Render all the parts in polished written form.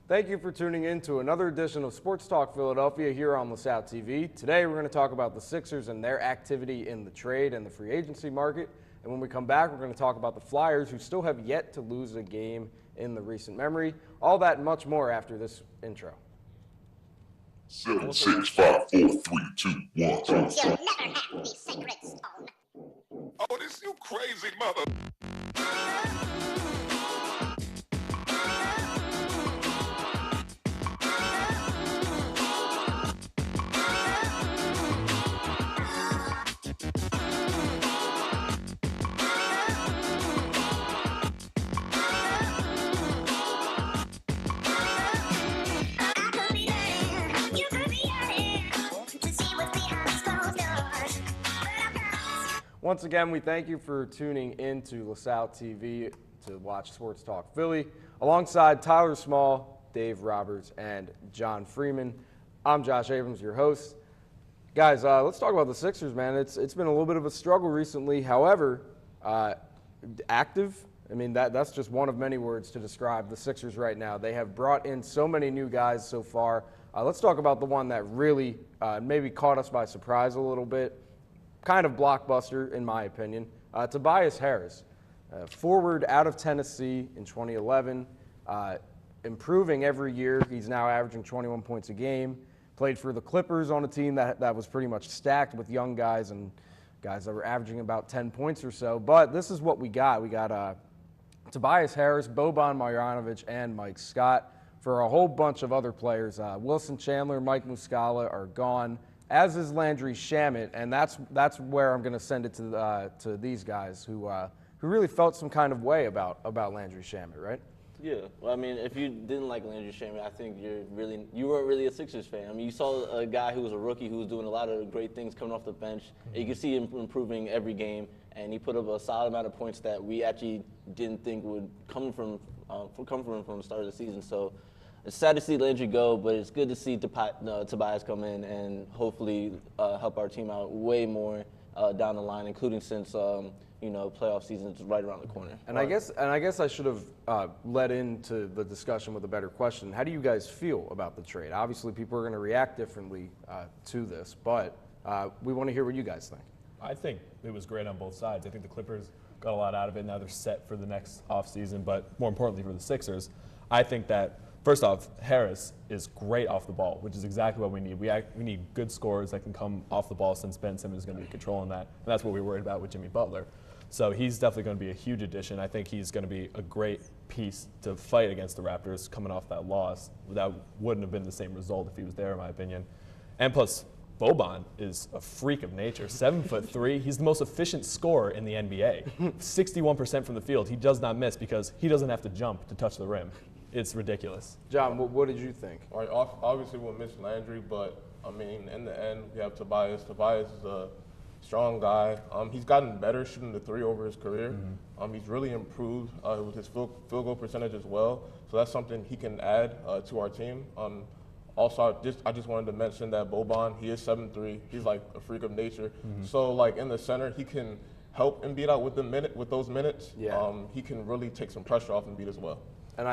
Thank you for tuning in to another edition of Sports Talk Philadelphia here on LaSalle TV. Today we're going to talk about the Sixers and their activity in the trade and the free agency market. And when we come back, we're going to talk about the Flyers, who still have yet to lose a game in the recent memory. All that and much more after this intro. 7, 6, 5, 4, 3, 2, 1. You'll never have the sacred stone. Oh, this you crazy mother. Once again, we thank you for tuning in to LaSalle TV to watch Sports Talk Philly. Alongside Tyler Small, Dave Roberts, and John Freeman, I'm Josh Abrams, your host. Guys, let's talk about the Sixers, man. It's been a little bit of a struggle recently. However, active, I mean, that's just one of many words to describe the Sixers right now. They have brought in so many new guys so far. Let's talk about the one that really maybe caught us by surprise a little bit. Kind of blockbuster, in my opinion. Tobias Harris, forward out of Tennessee in 2011, improving every year. He's now averaging 21 points a game. Played for the Clippers on a team that was pretty much stacked with young guys and guys that were averaging about 10 points or so. But this is what we got. We got Tobias Harris, Boban Marjanovic, and Mike Scott. For a whole bunch of other players, Wilson Chandler, Mike Muscala are gone, as is Landry Shamet, and that's where I'm going to send it to these guys who really felt some kind of way about Landry Shamet, right? Yeah, well, I mean, if you didn't like Landry Shamet, I think you weren't really a Sixers fan. I mean, you saw a guy who was a rookie who was doing a lot of great things coming off the bench. And you could see him improving every game, and he put up a solid amount of points that we actually didn't think would come from him from the start of the season. So it's sad to see Landry go, but it's good to see Tobias come in and hopefully help our team out way more down the line, including since playoff season is right around the corner. And I guess I should have led into the discussion with a better question. How do you guys feel about the trade? Obviously, people are going to react differently to this, but we want to hear what you guys think. I think it was great on both sides. I think the Clippers got a lot out of it. Now they're set for the next offseason, but more importantly for the Sixers, I think that, first off, Harris is great off the ball, which is exactly what we need. We need good scorers that can come off the ball, since Ben Simmons is going to be controlling that, and that's what we worried about with Jimmy Butler. So he's definitely going to be a huge addition. I think he's going to be a great piece to fight against the Raptors coming off that loss. That wouldn't have been the same result if he was there, in my opinion. And plus, Boban is a freak of nature. 7'3". He's the most efficient scorer in the NBA. 61% from the field. He does not miss because he doesn't have to jump to touch the rim. It's ridiculous. John, what did you think? All right, obviously we'll miss Landry, but I mean, in the end, we have Tobias. Tobias is a strong guy. He's gotten better shooting the three over his career. He's really improved with his field goal percentage as well. So that's something he can add to our team. Also, I just wanted to mention that Boban, he is 7'3". He's like a freak of nature. So like in the center, he can help Embiid out with those minutes. Yeah. He can really take some pressure off Embiid as well. And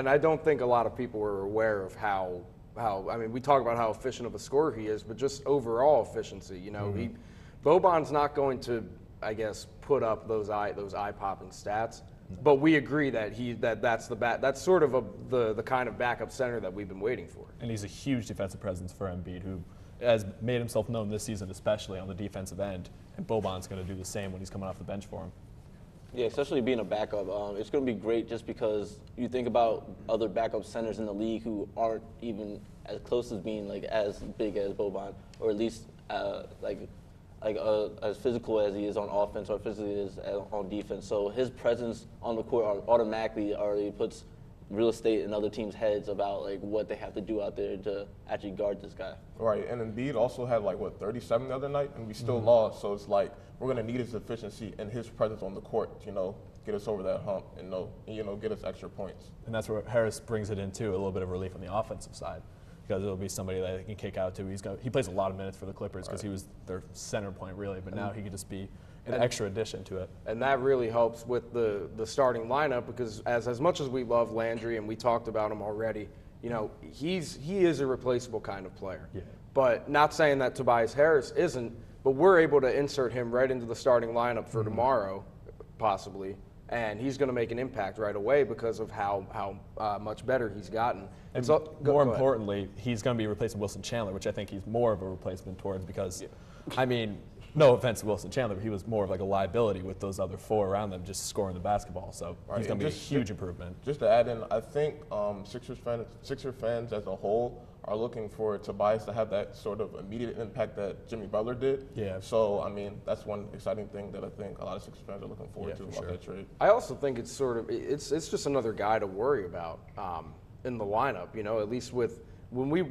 I don't think a lot of people are aware of how I mean, we talk about how efficient of a scorer he is, but just overall efficiency. You know, Boban's not going to, I guess, put up those eye-popping stats, but we agree that that's sort of the kind of backup center that we've been waiting for. And he's a huge defensive presence for Embiid, who has made himself known this season, especially on the defensive end. And Boban's going to do the same when he's coming off the bench for him. Yeah, especially being a backup. It's going to be great just because you think about other backup centers in the league who aren't even as close as being like as big as Boban, or at least as physical as he is on offense or physically is on defense. So his presence on the court automatically already puts real estate in other teams' heads about like what they have to do out there to actually guard this guy. Right, and Embiid also had 37 the other night, and we still lost. So it's like we're gonna need his efficiency and his presence on the court, get us over that hump and get us extra points. And that's where Harris brings it in too, a little bit of relief on the offensive side, because it'll be somebody that they can kick out to. He plays a lot of minutes for the Clippers because he was their center point really, but now he could just be an extra addition to it. And that really helps with the starting lineup because as much as we love Landry and we talked about him already, you know, he is a replaceable kind of player. Yeah. But not saying that Tobias Harris isn't, but we're able to insert him right into the starting lineup for tomorrow, possibly, and he's going to make an impact right away because of how much better he's gotten. And so, more importantly, he's going to be replacing Wilson Chandler, which I think he's more of a replacement towards because, I mean, no offense to Wilson Chandler, but he was more of like a liability with those other four around them just scoring the basketball. So he's going to be a huge improvement. Just to add in, I think Sixer fans as a whole are looking for Tobias to have that sort of immediate impact that Jimmy Butler did. Yeah. So, I mean, that's one exciting thing that I think a lot of Sixers fans are looking forward to about that trade. I also think it's it's just another guy to worry about in the lineup. You know, at least with when we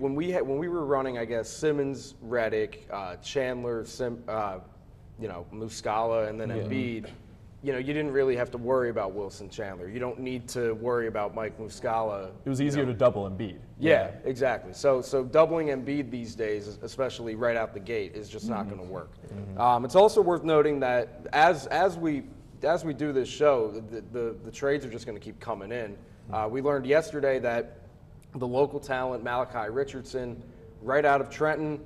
were running, I guess Simmons, Redick, Chandler, Muscala, and then Embiid. You know, you didn't really have to worry about Wilson Chandler. You don't need to worry about Mike Muscala. It was easier to double Embiid. Yeah, exactly. So doubling Embiid these days, especially right out the gate, is just not going to work. It's also worth noting that as we do this show, the trades are just going to keep coming in. We learned yesterday that the local talent Malachi Richardson, right out of Trenton,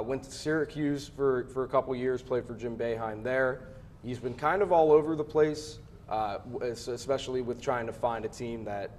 went to Syracuse for a couple years, played for Jim Boeheim there. He's been kind of all over the place, especially with trying to find a team that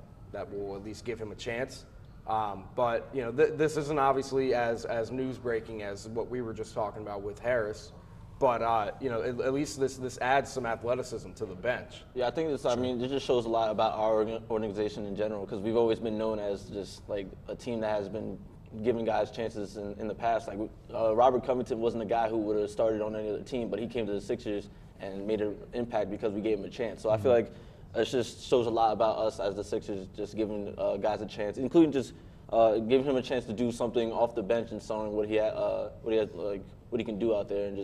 will at least give him a chance. But you know, this isn't obviously as news breaking as what we were just talking about with Harris. But you know, at least this adds some athleticism to the bench. Yeah, I think this. I mean, it just shows a lot about our organization in general because we've always been known as just like a team that has been giving guys chances in the past. Like Robert Covington wasn't a guy who would have started on any other team, but he came to the Sixers and made an impact because we gave him a chance. So I feel like it just shows a lot about us as the Sixers, just giving guys a chance, including just giving him a chance to do something off the bench and showing what he can do out there, and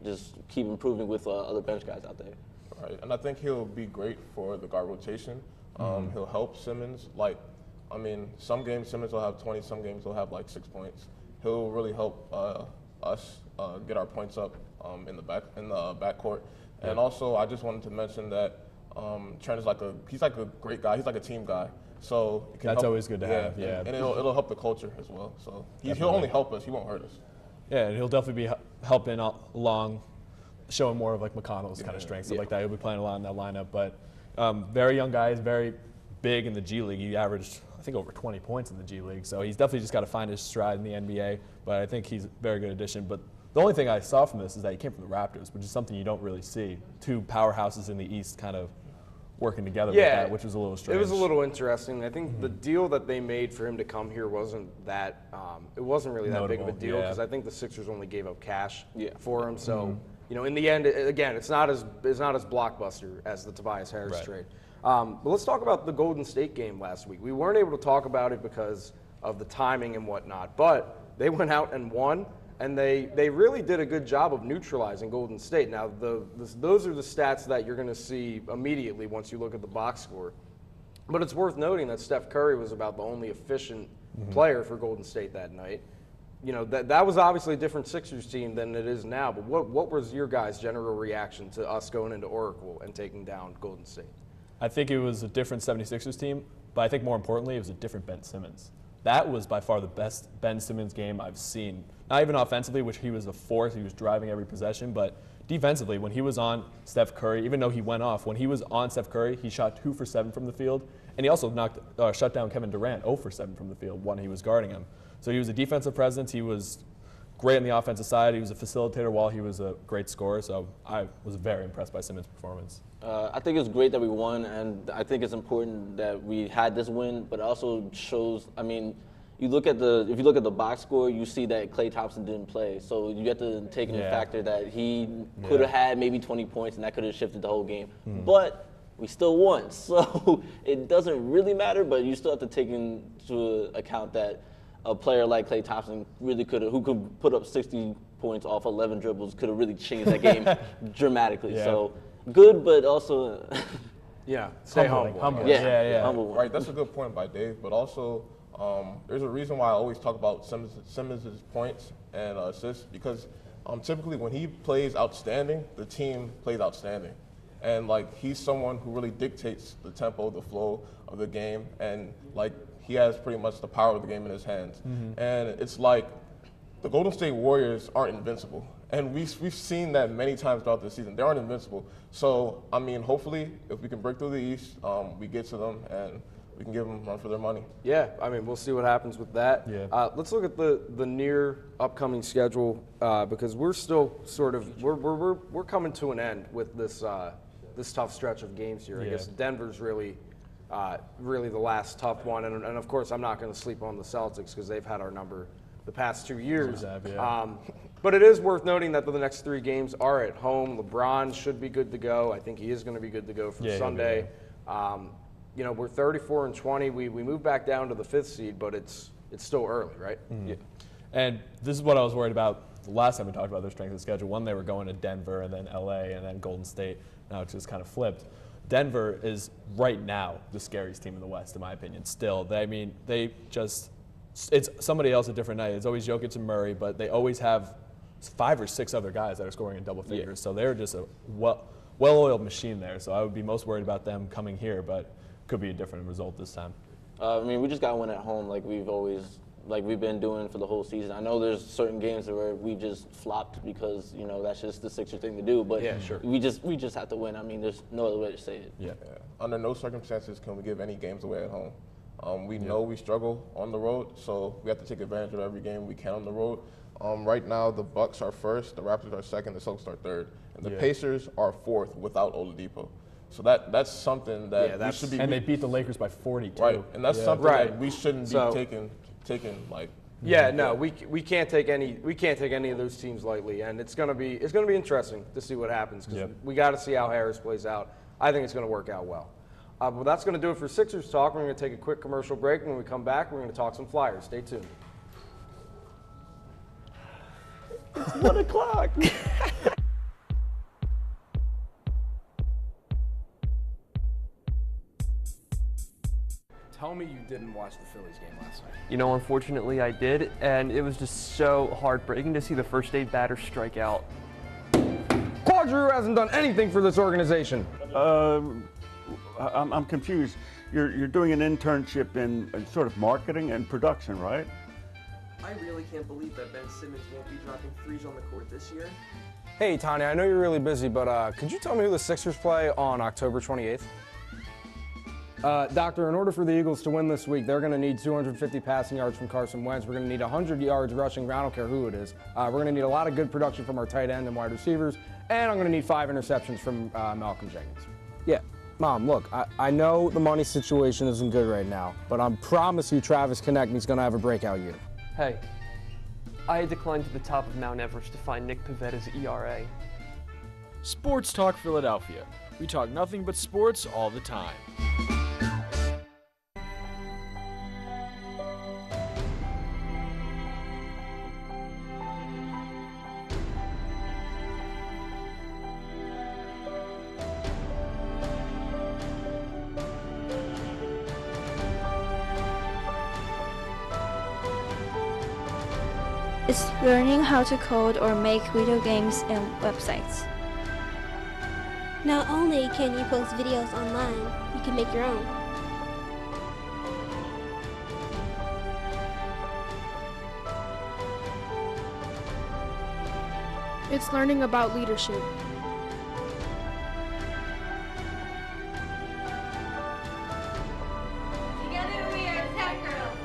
just keep improving with other bench guys out there. Right, and I think he'll be great for the guard rotation. He'll help Simmons. Like, I mean, some games Simmons will have 20, some games he'll have like 6 points. He'll really help us get our points up in the backcourt. And also, I just wanted to mention that Trent is he's like a great guy. He's like a team guy. So it can That's help, always good to have. Yeah, and it'll help the culture as well. So he'll only help us. He won't hurt us. Yeah, and he'll definitely be helping along, showing more of like McConnell's kind of strength, stuff like that. He'll be playing a lot in that lineup. But very young guy, is very big in the G League. He averaged, I think, over 20 points in the G League. So he's definitely just got to find his stride in the NBA. But I think he's a very good addition. But the only thing I saw from this is that he came from the Raptors, which is something you don't really see. Two powerhouses in the East kind of working together with that, which was a little strange. It was a little interesting. I think the deal that they made for him to come here wasn't that it wasn't really that big of a deal because I think the Sixers only gave up cash for him. So you know, in the end, again, it's not as blockbuster as the Tobias Harris trade. But let's talk about the Golden State game last week. We weren't able to talk about it because of the timing and whatnot, but they went out and won. And they really did a good job of neutralizing Golden State. Now, those are the stats that you're going to see immediately once you look at the box score. But it's worth noting that Steph Curry was about the only efficient player for Golden State that night. You know, that was obviously a different Sixers team than it is now. But what was your guys' general reaction to us going into Oracle and taking down Golden State? I think it was a different 76ers team, but I think more importantly, it was a different Ben Simmons. That was by far the best Ben Simmons game I've seen. Not even offensively, which he was a force. He was driving every possession. But defensively, when he was on Steph Curry, even though he went off, when he was on Steph Curry, he shot 2 for 7 from the field. And he also shut down Kevin Durant 0 for 7 from the field when he was guarding him. So he was a defensive presence. He was great on the offensive side. He was a facilitator while he was a great scorer. So I was very impressed by Simmons' performance. I think it's great that we won, and I think it's important that we had this win, but it also shows, I mean, if you look at the box score, you see that Klay Thompson didn't play. So you have to take into factor that he could have had maybe 20 points, and that could have shifted the whole game. But we still won. So it doesn't really matter, but you still have to take into account that a player like Klay Thompson really who could put up 60 points off 11 dribbles, could have really changed that game dramatically. So good, but also stay humble. Humble. Right, that's a good point by Dave, but also there's a reason why I always talk about Simmons' points and assists because typically when he plays outstanding, the team plays outstanding. And like he's someone who really dictates the tempo, the flow of the game, and like he has pretty much the power of the game in his hands. And it's like the Golden State Warriors aren't invincible, and we've seen that many times throughout the season. They aren't invincible. So I mean, hopefully, if we can break through the East, we get to them and we can give them a run for their money. Yeah, I mean, we'll see what happens with that. Yeah. Let's look at the near upcoming schedule because we're still sort of we're coming to an end with this this tough stretch of games here. I Yeah. guess Denver's really the last tough one, and of course I'm not going to sleep on the Celtics because they've had our number the past 2 years. But it is worth noting that the next 3 games are at home. LeBron should be good to go. I think he is going to be good to go for Sunday. You know, we're 34-20. We moved back down to the 5th seed, but it's still early, right? Yeah. And this is what I was worried about the last time we talked about their strength of schedule. One, they were going to Denver and then LA and then Golden State. Now it's just kind of flipped. Denver is right now the scariest team in the West, in my opinion. Still, it's somebody else a different night. It's always Jokic and Murray, but they always have 5 or 6 other guys that are scoring in double figures. So they're just a well-oiled machine there. So I would be most worried about them coming here, but could be a different result this time. I mean, we just got one at home, like we've been doing for the whole season. I know there's certain games where we just flopped because that's just the Sixers thing to do. But yeah, sure. we just have to win. I mean, there's no other way to say it. Yeah. Under no circumstances can we give any games away at home. We know we struggle on the road, so we have to take advantage of every game we can on the road. Right now, the Bucks are first, the Raptors are second, the Celtics are third, and the Pacers are fourth without Oladipo. So that's something that we should be. And they beat the Lakers by 42. Right, and that's something that we shouldn't be taking like. Yeah, no, we can't take any of those teams lightly, and it's gonna be interesting to see what happens because we got to see how Harris plays out. I think it's gonna work out well. But that's gonna do it for Sixers talk. We're gonna take a quick commercial break. When we come back, we're gonna talk some Flyers. Stay tuned. It's 1 o'clock. Tell me you didn't watch the Phillies game last night. You know, unfortunately I did, and it was just so heartbreaking to see the first 8 batters strike out. Claude Giroux hasn't done anything for this organization. I'm confused. You're doing an internship in sort of marketing and production, right? I really can't believe that Ben Simmons won't be dropping threes on the court this year. Hey, Tanya, I know you're really busy, but could you tell me who the Sixers play on October 28th? Doctor, in order for the Eagles to win this week, they're going to need 250 passing yards from Carson Wentz. We're going to need 100 yards rushing. I don't care who it is. We're going to need a lot of good production from our tight end and wide receivers. And I'm going to need 5 interceptions from Malcolm Jenkins. Yeah, Mom, look, I know the money situation isn't good right now, but I promise you Travis Konechny's going to have a breakout year. Hey, I had to climb to the top of Mount Everest to find Nick Pavetta's ERA. Sports Talk Philadelphia. We talk nothing but sports all the time. It's learning how to code or make video games and websites. Not only can you post videos online, you can make your own. It's learning about leadership. Together we are Tech Girls.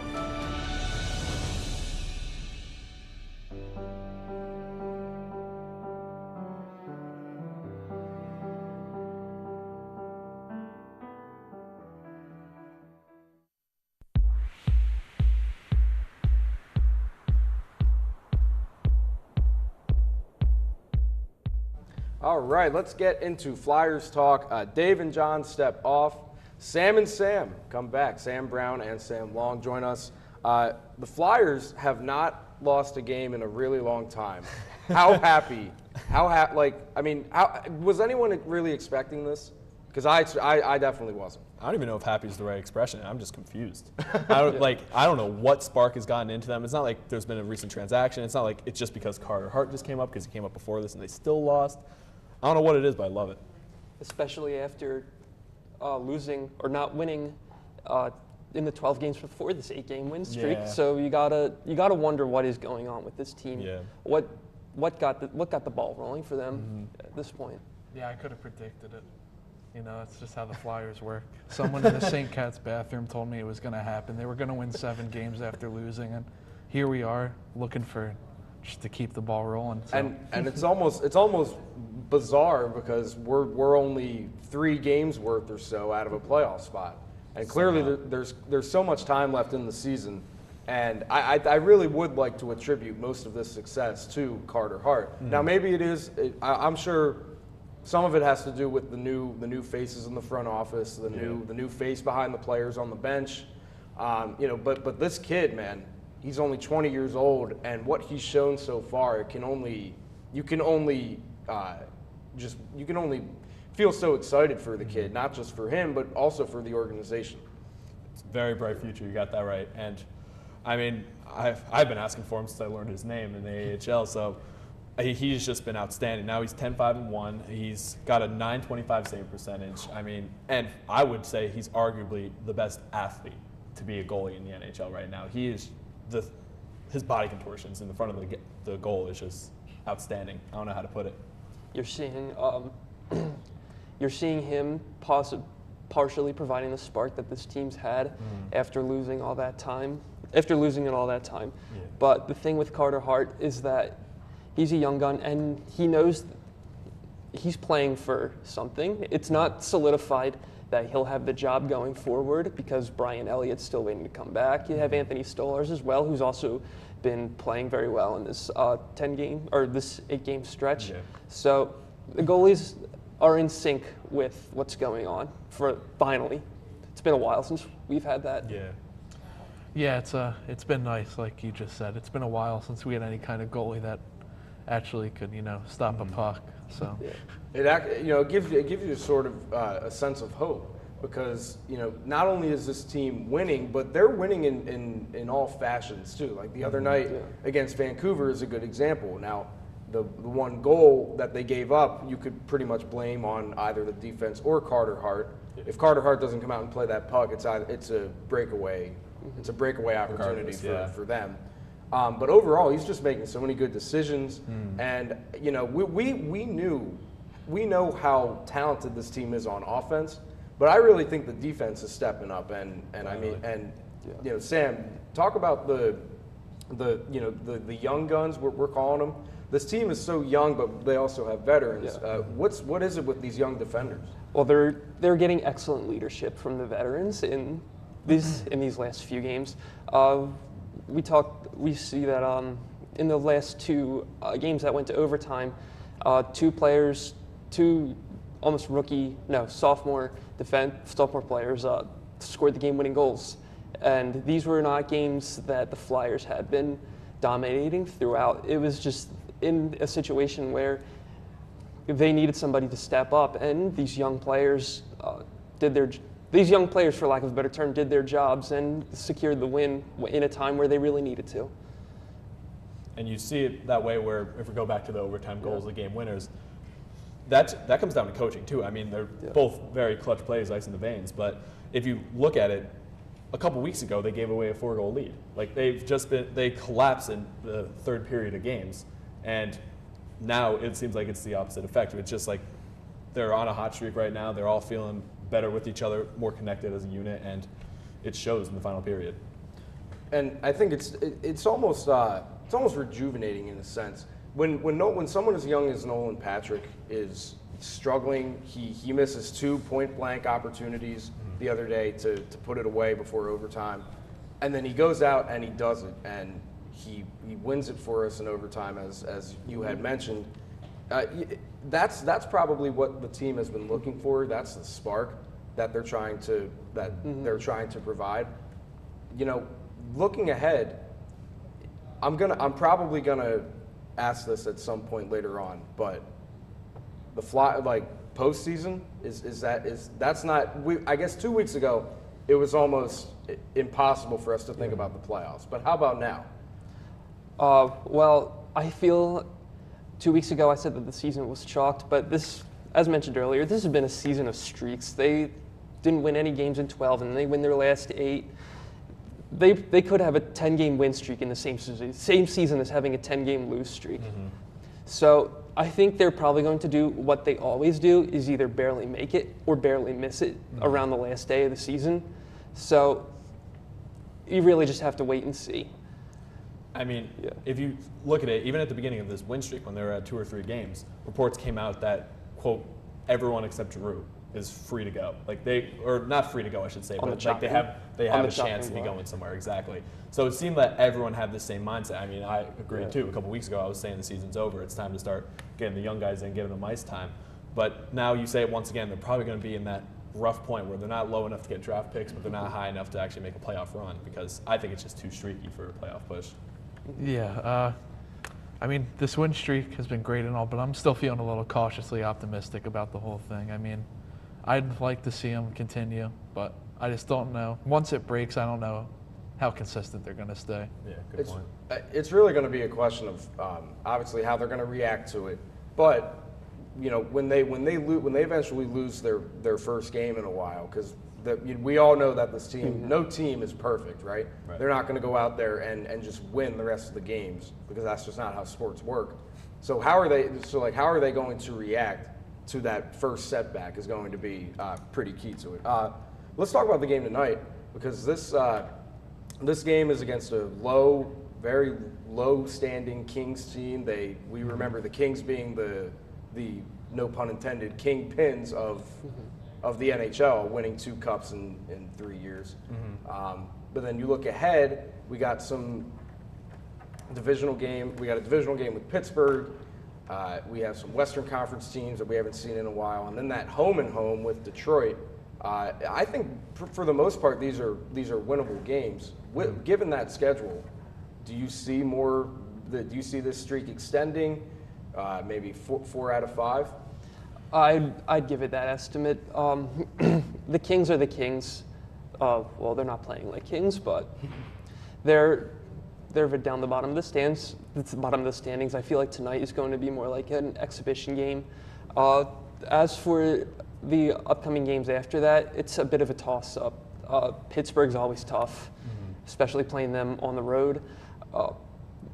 All right, let's get into Flyers talk. Dave and John step off. Sam and Sam come back. Sam Brown and Sam Long join us. The Flyers have not lost a game in a really long time. How happy? Was anyone really expecting this? Because I definitely wasn't. I don't even know if happy is the right expression. I'm just confused. I don't know what spark has gotten into them. It's not like there's been a recent transaction. It's not like it's just because Carter Hart just came up because he came up before this and they still lost. I don't know what it is, but I love it. Especially after losing or not winning in the 12 games before this 8-game win streak. Yeah. So you gotta wonder what is going on with this team. Yeah. What got the ball rolling for them at this point? Yeah, I could have predicted it. You know, that's just how the Flyers work. Someone in the St. Cat's bathroom told me it was going to happen. They were going to win 7 games after losing, and here we are looking for just to keep the ball rolling. So. And it's almost bizarre because we're only 3 games worth or so out of a playoff spot, and clearly there's so much time left in the season, and I really would like to attribute most of this success to Carter Hart. Now maybe it is. I'm sure. Some of it has to do with the new faces in the front office, the new face behind the players on the bench, But this kid, man, he's only 20 years old, and what he's shown so far, you can only feel so excited for the kid, not just for him, but also for the organization. It's a very bright future. You got that right, and I mean, I've been asking for him since I learned his name in the AHL, so. He's just been outstanding. Now he's 10-5-1. He's got a .925 save percentage. I mean, and I would say he's arguably the best athlete to be a goalie in the NHL right now. He is his body contortions in the front of the goal is just outstanding. I don't know how to put it. You're seeing him partially providing the spark that this team's had after losing it all that time. Yeah. But the thing with Carter Hart is that he's a young gun, and he knows he's playing for something. It's not solidified that he'll have the job going forward because Brian Elliott's still waiting to come back. You have Anthony Stolarz as well, who's also been playing very well in this 8-game stretch. Yeah. So the goalies are in sync with what's going on. Finally, it's been a while since we've had that. Yeah. Yeah, it's been nice, like you just said. It's been a while since we had any kind of goalie that actually could, stop a puck. So it gives you sort of a sense of hope because not only is this team winning, but they're winning in all fashions too. Like the other night against Vancouver is a good example. Now, the one goal that they gave up, you could pretty much blame on either the defense or Carter Hart. If Carter Hart doesn't come out and play that puck, it's a breakaway. It's a breakaway opportunity for them. But overall, he's just making so many good decisions, and we know how talented this team is on offense, but I really think the defense is stepping up. Sam, talk about the young guns we're calling them. This team is so young, but they also have veterans. Yeah. What is it with these young defenders? Well, they're getting excellent leadership from the veterans in these last few games. We see that in the last 2 games that went to overtime, 2 sophomore players scored the game-winning goals. And these were not games that the Flyers had been dominating throughout. It was just in a situation where they needed somebody to step up, and these young players for lack of a better term, did their jobs and secured the win in a time where they really needed to. And you see it that way where, if we go back to the overtime goals, the game winners, that comes down to coaching too. I mean, they're both very clutch plays, ice in the veins, but if you look at it, a couple weeks ago, they gave away a 4-goal lead. Like, they collapsed in the third period of games, and now it seems like it's the opposite effect. It's just like they're on a hot streak right now. They're all feeling better with each other, more connected as a unit, and it shows in the final period. And I think it's almost rejuvenating in a sense. When someone as young as Nolan Patrick is struggling, he misses 2 point-blank opportunities the other day to put it away before overtime, and then he goes out and he does it, and he wins it for us in overtime, as you had mentioned. That's probably what the team has been looking for. That's the spark that they're trying to provide. Looking ahead, I'm probably gonna ask this at some point later on, but postseason? That's not? I guess 2 weeks ago, it was almost impossible for us to think about the playoffs. But how about now? Well, I feel 2 weeks ago I said that the season was chalked, but this, as mentioned earlier, this has been a season of streaks. They didn't win any games in 12, and they win their last 8. They could have a 10-game win streak in the same season as having a 10-game lose streak. So I think they're probably going to do what they always do, is either barely make it or barely miss it around the last day of the season. So you really just have to wait and see. I mean, if you look at it, even at the beginning of this win streak, when they were at 2 or 3 games, reports came out that, quote, everyone except Drew is free to go. Or not free to go, I should say, but they have a chance to be going somewhere, exactly. So it seemed that everyone had the same mindset. I mean, I agreed too. A couple weeks ago, I was saying the season's over. It's time to start getting the young guys in, giving them ice time. But now you say it once again, they're probably going to be in that rough point where they're not low enough to get draft picks, but they're not high enough to actually make a playoff run, because I think it's just too streaky for a playoff push. Yeah, I mean, this win streak has been great and all, but I'm still feeling a little cautiously optimistic about the whole thing. I mean, I'd like to see them continue, but I just don't know. Once it breaks, I don't know how consistent they're going to stay. Yeah, good point. It's really going to be a question of obviously how they're going to react to it. But you know, when they eventually lose their first game in a while, because we all know that this team, no team is perfect, right? They're not going to go out there and just win the rest of the games, because that's just not how sports work. So how are they going to react to that first setback is going to be pretty key to it. Let's talk about the game tonight, because this game is against a very low-standing Kings team. We remember the Kings being the no pun intended kingpins of the NHL, winning 2 cups in 3 years. But then you look ahead, we got some divisional game. We got a divisional game with Pittsburgh. We have some Western Conference teams that we haven't seen in a while, and then that home and home with Detroit. I think for the most part, these are winnable games. Given that schedule, do you see this streak extending? Maybe 4 out of 5. I'd give it that estimate. The Kings are the Kings. Well, they're not playing like Kings, but they're down the bottom of the stands. It's the bottom of the standings. I feel like tonight is going to be more like an exhibition game. As for the upcoming games after that, it's a bit of a toss-up. Pittsburgh's always tough, especially playing them on the road.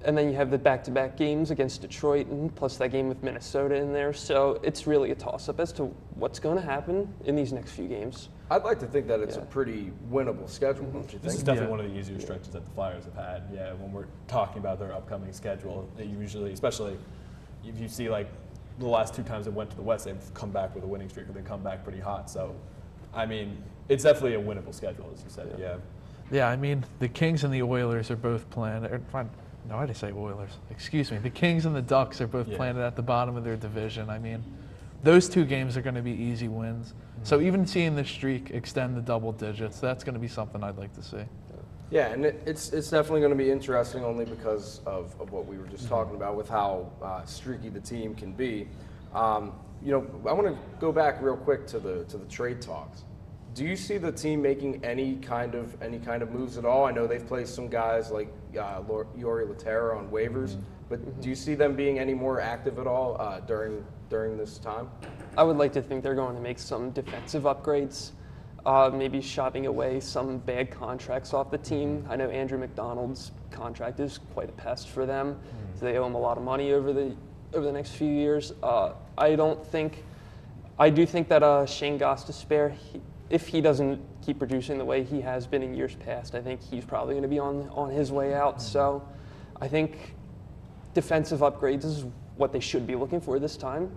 And then you have the back-to-back games against Detroit, and plus that game with Minnesota in there. So it's really a toss-up as to what's going to happen in these next few games. I'd like to think that it's a pretty winnable schedule, don't you think? This is definitely one of the easier stretches that the Flyers have had. Yeah, when we're talking about their upcoming schedule, they usually, especially if you see like the last 2 times they went to the West, they've come back with a winning streak, or they come back pretty hot. So, I mean, it's definitely a winnable schedule, as you said. Yeah, I mean, the Kings and the Oilers are both playing. No, I didn't say Oilers. Excuse me. The Kings and the Ducks are both playing at the bottom of their division. I mean, those 2 games are going to be easy wins. So even seeing the streak extend to double digits, that's going to be something I'd like to see. Yeah, and it's definitely going to be interesting, only because of what we were just talking about with how streaky the team can be. You know, I want to go back real quick to the trade talks. Do you see the team making any kind of moves at all? I know they've placed some guys like Yori Laterra on waivers, but do you see them being any more active at all during this time? I would like to think they're going to make some defensive upgrades, maybe shopping away some bad contracts off the team. I know Andrew McDonald's contract is quite a pest for them, so they owe him a lot of money over the next few years. I do think that Shane Gostisbehere, if he doesn't keep producing the way he has been in years past, I think he's probably going to be on his way out. So I think defensive upgrades is what they should be looking for this time.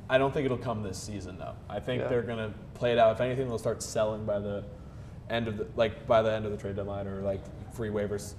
I don't think it'll come this season, though. I think they're going to play it out. If anything, they'll start selling by the end of the trade deadline, or like free waivers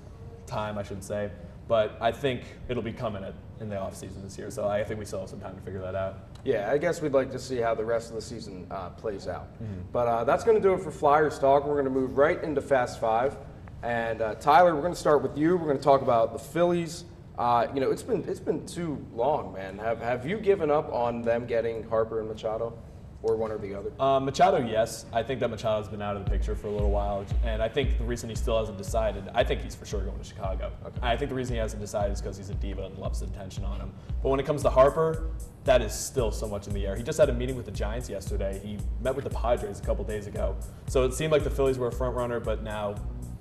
time, I should say. But I think it'll be coming in the offseason this year. So I think we still have some time to figure that out. Yeah, I guess we'd like to see how the rest of the season plays out. But that's going to do it for Flyers Talk. We're going to move right into Fast 5. And Tyler, we're going to start with you. We're going to talk about the Phillies. You know, it's been too long, man. Have you given up on them getting Harper and Machado? or one or the other? Machado, yes. I think that Machado's been out of the picture for a little while, and I think the reason he still hasn't decided, I think he's for sure going to Chicago. Okay. I think the reason he hasn't decided is because he's a diva and loves the attention on him. But when it comes to Harper, that is still so much in the air. He just had a meeting with the Giants yesterday. He met with the Padres a couple days ago. So it seemed like the Phillies were a front runner, but now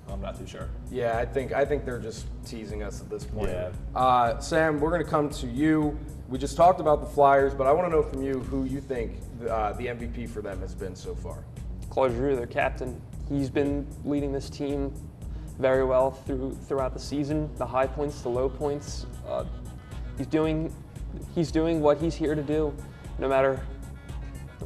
I'm not too sure. Yeah, I think they're just teasing us at this point. Yeah. Sam, we're going to come to you. We just talked about the Flyers, but I want to know from you who you think the MVP for them has been so far. Claude Giroux, their captain. He's been leading this team very well throughout the season, the high points, the low points. He's doing what he's here to do, no matter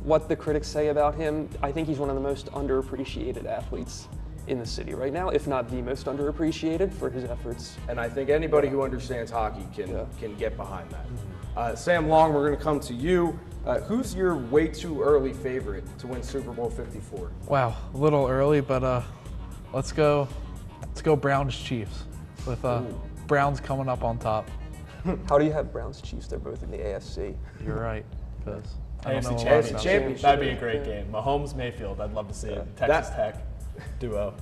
what the critics say about him. I think he's one of the most underappreciated athletes in the city right now, if not the most underappreciated for his efforts. And I think anybody who understands hockey can get behind that. Sam Long, we're going to come to you. Who's your way too early favorite to win Super Bowl 54? Wow, a little early, but let's go Browns Chiefs with Browns coming up on top. How do you have Browns Chiefs? They're both in the AFC. You're right, because AFC Championship. That'd be a great game. Mahomes Mayfield. I'd love to see it. Texas Tech duo.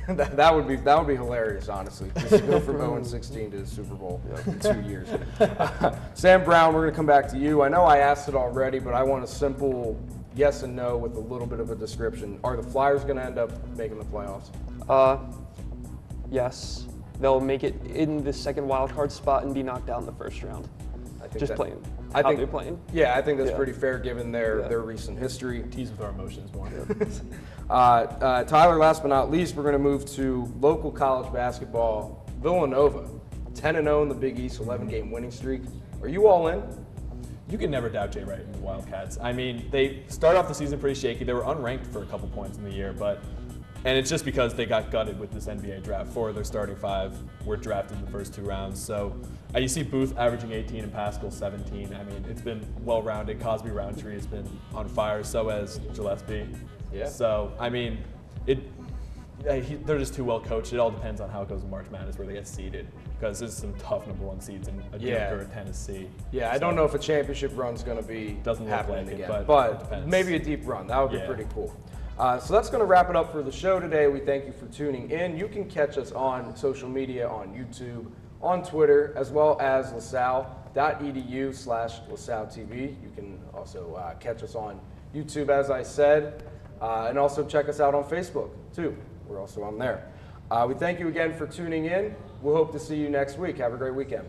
that would be hilarious, honestly. Just to go from 0-16 to the Super Bowl in 2 years. Sam Brown, we're going to come back to you. I know I asked it already, but I want a simple yes and no with a little bit of a description. Are the Flyers going to end up making the playoffs? Yes. They'll make it in the second wild card spot and be knocked out in the first round. Just playing. I think they're playing. Yeah, I think that's pretty fair given their recent history. Tease with our emotions more. Tyler, last but not least, we're going to move to local college basketball. Villanova, 10-0 in the Big East, 11-game winning streak. Are you all in? You can never doubt Jay Wright and the Wildcats. I mean, they started off the season pretty shaky. They were unranked for a couple points in the year, and it's just because they got gutted with this NBA draft. 4 of their starting 5 were drafted in the first 2 rounds. So you see Booth averaging 18 and Pascal 17. I mean, it's been well-rounded. Cosby Roundtree has been on fire. So has Gillespie. Yeah. So, I mean, they're just too well coached. It all depends on how it goes in March Madness, where they get seeded, because there's some tough #1 seeds in Duke or Tennessee. Yeah, I don't know if a championship run's going to be happening again, but maybe a deep run. That would be pretty cool. So that's going to wrap it up for the show today. We thank you for tuning in. You can catch us on social media, on YouTube, on Twitter, as well as LaSalle.edu/LaSalleTV. You can also catch us on YouTube, as I said, and also check us out on Facebook, too. We're also on there. We thank you again for tuning in. We'll hope to see you next week. Have a great weekend.